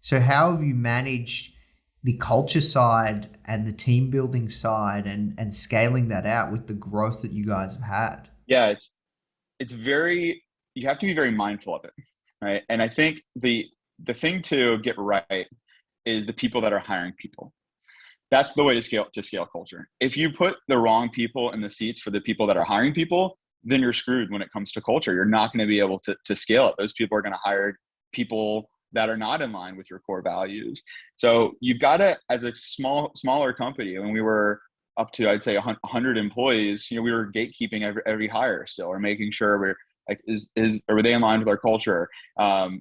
So how have you managed the culture side and the team building side and scaling that out with the growth that you guys have had? Yeah, it's very, you have to be very mindful of it, right? And I think the thing to get right is the people that are hiring people. That's the way to scale culture. If you put the wrong people in the seats for the people that are hiring people, then you're screwed when it comes to culture. You're not going to be able to scale it. Those people are going to hire people that are not in line with your core values. So you've got to, as a smaller company, when we were up to, I'd say 100 employees, we were gatekeeping every hire still, or making sure we're like, are they in line with our culture?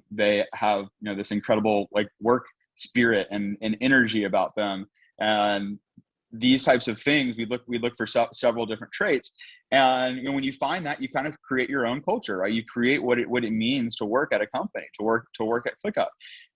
They have, this incredible like work spirit and energy about them. And these types of things, we look for several different traits. And when you find that, you kind of create your own culture, right? You create what it means to work at a company, to work at Clickup.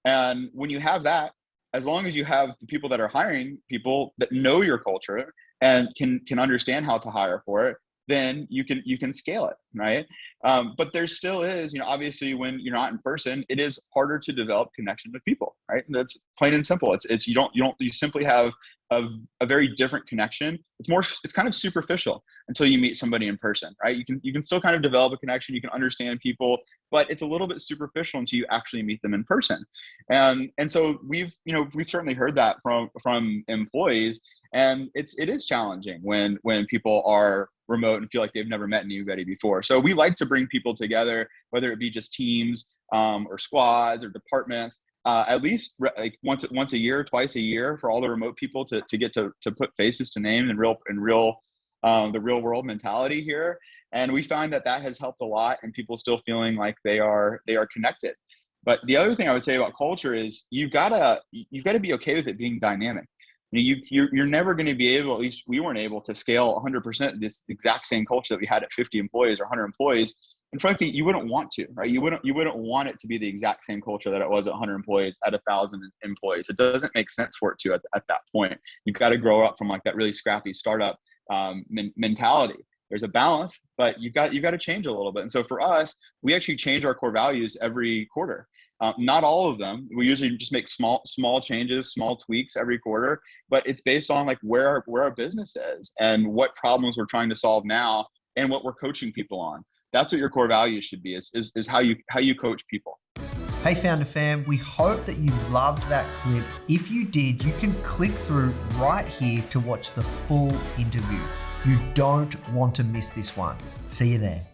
And when you have that, as long as you have the people that are hiring people that know your culture and can understand how to hire for it, then you can scale it, right? But there still is, obviously when you're not in person, it is harder to develop connection with people, right? And that's plain and simple. It's you simply have a very different connection. It's kind of superficial until you meet somebody in person, right? You can still kind of develop a connection, you can understand people, but it's a little bit superficial until you actually meet them in person. And so we've certainly heard that from employees, and it is challenging when people are remote and feel like they've never met anybody before. So we like to bring people together, whether it be just teams or squads or departments, at least like once a year, twice a year, for all the remote people to get to put faces to names and the real world mentality here. And we find that has helped a lot, and people still feeling like they are connected. But the other thing I would say about culture is you've got to be okay with it being dynamic. You're never going to be able, at least we weren't able, to scale 100% this exact same culture that we had at 50 employees or 100 employees. And frankly, you wouldn't want to, right? You wouldn't want it to be the exact same culture that it was at 100 employees at 1,000 employees. It doesn't make sense for it to at that point. You've got to grow up from like that really scrappy startup mentality. There's a balance, but you've got to change a little bit. And so for us, we actually change our core values every quarter. Not all of them. We usually just make small changes, small tweaks every quarter, but it's based on like where our business is and what problems we're trying to solve now and what we're coaching people on. That's what your core values should be, is how you coach people. Hey Founder Fam, we hope that you loved that clip. If you did, you can click through right here to watch the full interview. You don't want to miss this one. See you there.